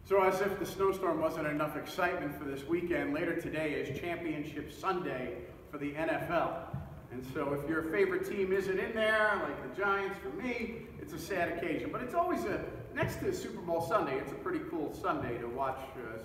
So as if the snowstorm wasn't enough excitement for this weekend, later today is Championship Sunday for the NFL. And so if your favorite team isn't in there, like the Giants for me, it's a sad occasion. But it's always next to Super Bowl Sunday, it's a pretty cool Sunday to watch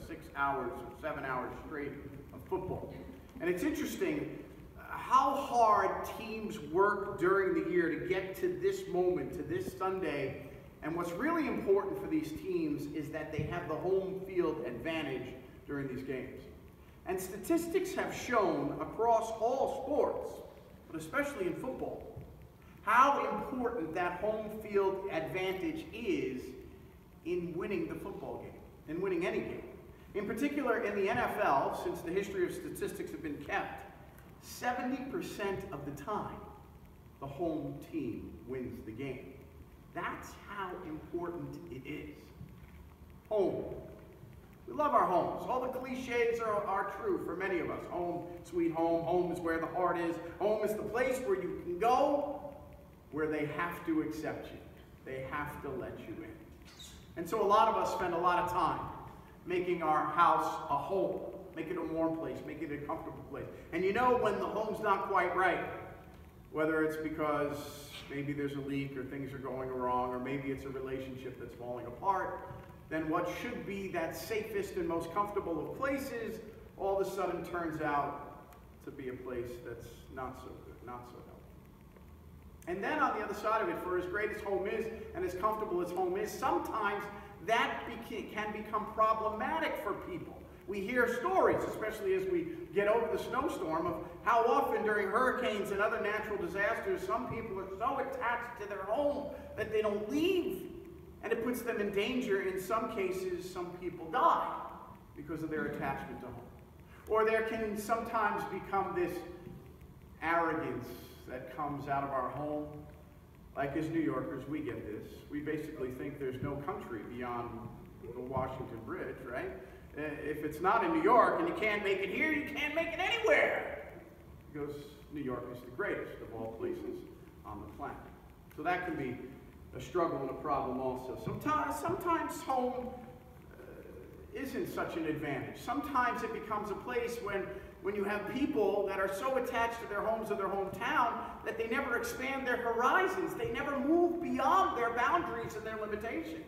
6 hours or 7 hours straight of football. And it's interesting how hard teams work during the year to get to this moment, to this Sunday. And what's really important for these teams is that they have the home field advantage during these games. And statistics have shown across all sports, but especially in football, how important that home field advantage is in winning the football game, in winning any game. In particular, in the NFL, since the history of statistics have been kept, 70% of the time, the home team wins the game. That's how important it is. Home. We love our homes. All the cliches are true for many of us. Home, sweet home. Home is where the heart is. Home is the place where you can go, where they have to accept you. They have to let you in. And so a lot of us spend a lot of time making our house a home, make it a warm place, make it a comfortable place. And you know when the home's not quite right, whether it's because maybe there's a leak or things are going wrong, or maybe it's a relationship that's falling apart, then what should be that safest and most comfortable of places all of a sudden turns out to be a place that's not so good, not so healthy. And then on the other side of it, for as great as home is and as comfortable as home is, sometimes that can become problematic for people. We hear stories, especially as we get over the snowstorm, of how often during hurricanes and other natural disasters, some people are so attached to their home that they don't leave. And it puts them in danger. In some cases, some people die because of their attachment to home. Or there can sometimes become this arrogance that comes out of our home. Like as New Yorkers, we get this. We basically think there's no country beyond the Washington Bridge, right? If it's not in New York and you can't make it here, you can't make it anywhere. Because New York is the greatest of all places on the planet. So that can be a struggle and a problem also. Sometimes home isn't such an advantage. Sometimes it becomes a place when you have people that are so attached to their homes or their hometown that they never expand their horizons. They never move beyond their boundaries and their limitations.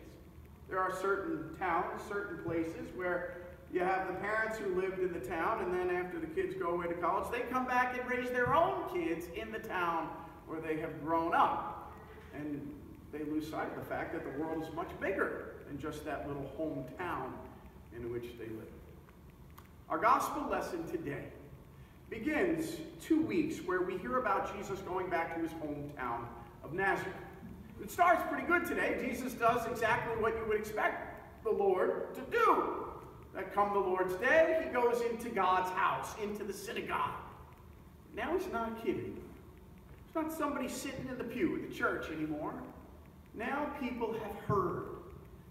There are certain towns, certain places where you have the parents who lived in the town, and then after the kids go away to college, they come back and raise their own kids in the town where they have grown up. And they lose sight of the fact that the world is much bigger than just that little hometown in which they live. Our gospel lesson today begins 2 weeks where we hear about Jesus going back to his hometown of Nazareth. It starts pretty good today. Jesus does exactly what you would expect the Lord to do. That come the Lord's day, he goes into God's house, into the synagogue. Now he's not kidding. It's not somebody sitting in the pew at the church anymore. Now people have heard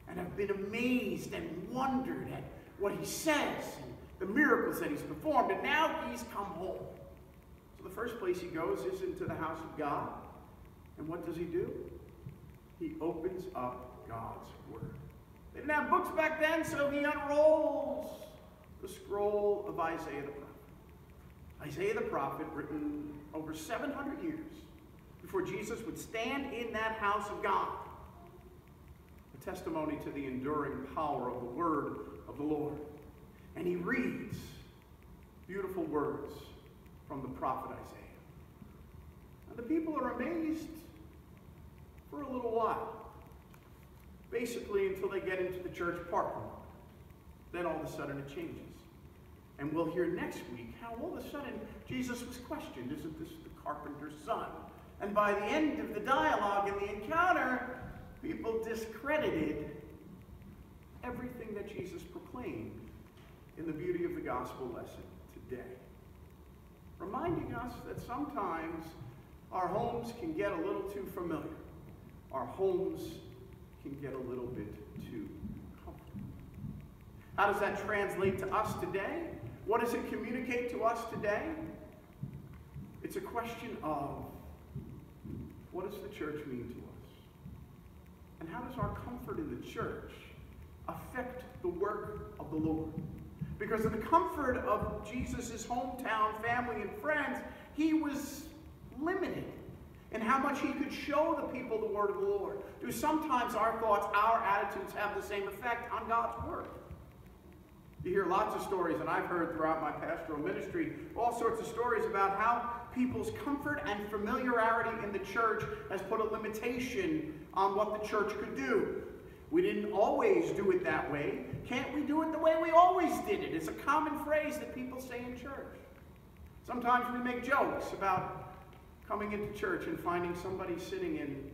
and have been amazed and wondered at what he says and the miracles that he's performed, and now he's come home. So the first place he goes is into the house of God. And what does he do? He opens up God's word. They didn't have books back then, so he unrolls the scroll of Isaiah the prophet. Isaiah the prophet, written over 700 years before Jesus would stand in that house of God. A testimony to the enduring power of the word of the Lord. And he reads beautiful words from the prophet Isaiah. And the people are amazed for a little while. Basically until they get into the church parking lot. Then all of a sudden it changes. And we'll hear next week how all of a sudden Jesus was questioned. Isn't this the carpenter's son? And by the end of the dialogue and the encounter, people discredited everything that Jesus proclaimed in the beauty of the gospel lesson today. Reminding us that sometimes our homes can get a little too familiar. Our homes can get a little bit too comfortable. How does that translate to us today? What does it communicate to us today? It's a question of, what does the church mean to us? And how does our comfort in the church affect the work of the Lord. Because in the comfort of Jesus' hometown, family, and friends, he was limited in how much he could show the people the word of the Lord. Do sometimes our thoughts, our attitudes have the same effect on God's word? You hear lots of stories, and I've heard throughout my pastoral ministry, all sorts of stories about how people's comfort and familiarity in the church has put a limitation on what the church could do. We didn't always do it that way. Can't we do it the way we always did it? It's a common phrase that people say in church. Sometimes we make jokes about coming into church and finding somebody sitting in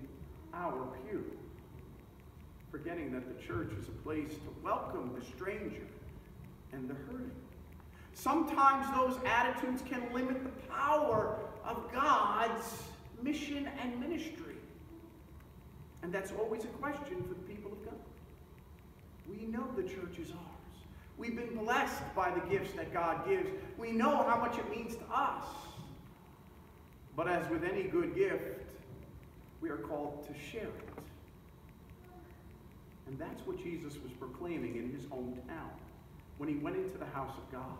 our pew, forgetting that the church is a place to welcome the stranger and the hurting. Sometimes those attitudes can limit the power of God's mission and ministry. And that's always a question for the people of God. We know the church is ours. We've been blessed by the gifts that God gives. We know how much it means to us. But as with any good gift, we are called to share it. And that's what Jesus was proclaiming in his hometown when he went into the house of God.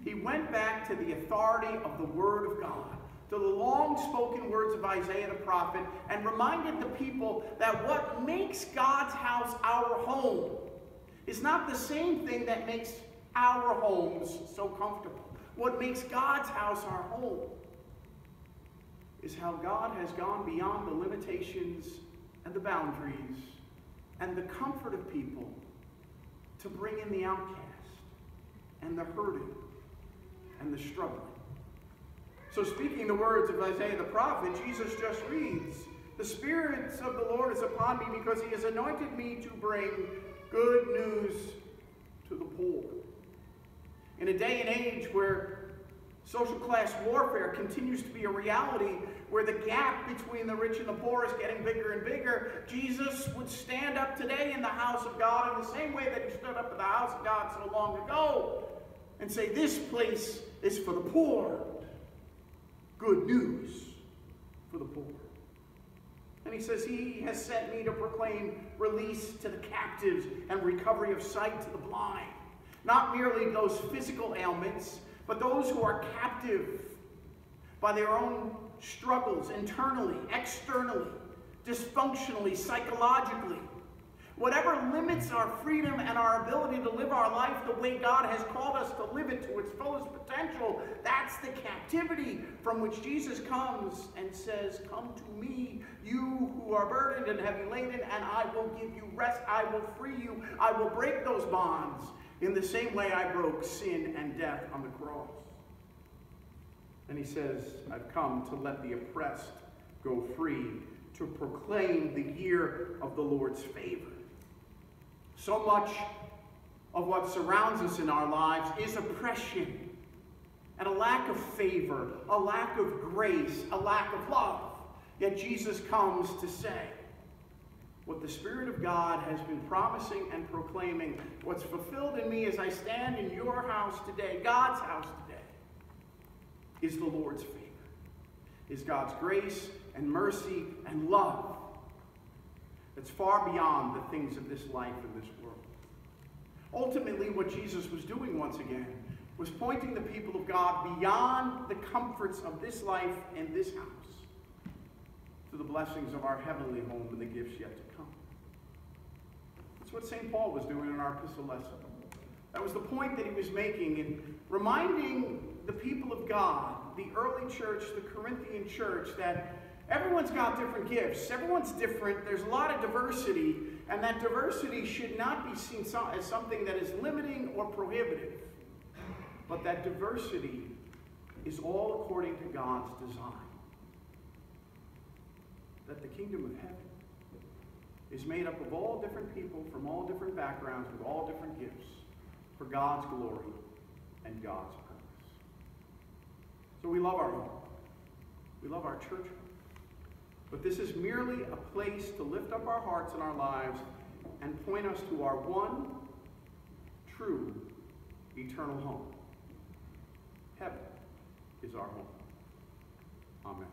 He went back to the authority of the Word of God, to the long-spoken words of Isaiah the prophet, and reminded the people that what makes God's house our home is not the same thing that makes our homes so comfortable. What makes God's house our home is how God has gone beyond the limitations and the boundaries and the comfort of people to bring in the outcast and the hurting and the struggling. So speaking the words of Isaiah the prophet, Jesus just reads, "The Spirit of the Lord is upon me because he has anointed me to bring good news to the poor." In a day and age where social class warfare continues to be a reality, where the gap between the rich and the poor is getting bigger and bigger, Jesus would stand up today in the house of God in the same way that he stood up in the house of God so long ago and say, "This place is for the poor. Good news for the poor." And he says, "He has sent me to proclaim release to the captives and recovery of sight to the blind." Not merely those physical ailments, but those who are captive by their own struggles, internally, externally, dysfunctionally, psychologically. Whatever limits our freedom and our ability to live our life the way God has called us to live it to its fullest potential, that's the captivity from which Jesus comes and says, "Come to me, you who are burdened and heavy laden, and I will give you rest. I will free you. I will break those bonds in the same way I broke sin and death on the cross." And he says, "I've come to let the oppressed go free, to proclaim the year of the Lord's favor." So much of what surrounds us in our lives is oppression and a lack of favor, a lack of grace, a lack of love. Yet Jesus comes to say, what the Spirit of God has been promising and proclaiming, what's fulfilled in me as I stand in your house today, God's house today, is the Lord's favor, is God's grace and mercy and love that's far beyond the things of this life and this world. Ultimately, what Jesus was doing once again was pointing the people of God beyond the comforts of this life and this house to the blessings of our heavenly home and the gifts yet to come. That's what St. Paul was doing in our epistle lesson. That was the point that he was making in reminding the people of God, the early church, the Corinthian church, that everyone's got different gifts. Everyone's different. There's a lot of diversity, and that diversity should not be seen as something that is limiting or prohibitive, but that diversity is all according to God's design. That the kingdom of heaven is made up of all different people from all different backgrounds with all different gifts for God's glory and God's purpose. So we love our home. We love our church home. But this is merely a place to lift up our hearts and our lives and point us to our one true eternal home. Heaven is our home. Amen.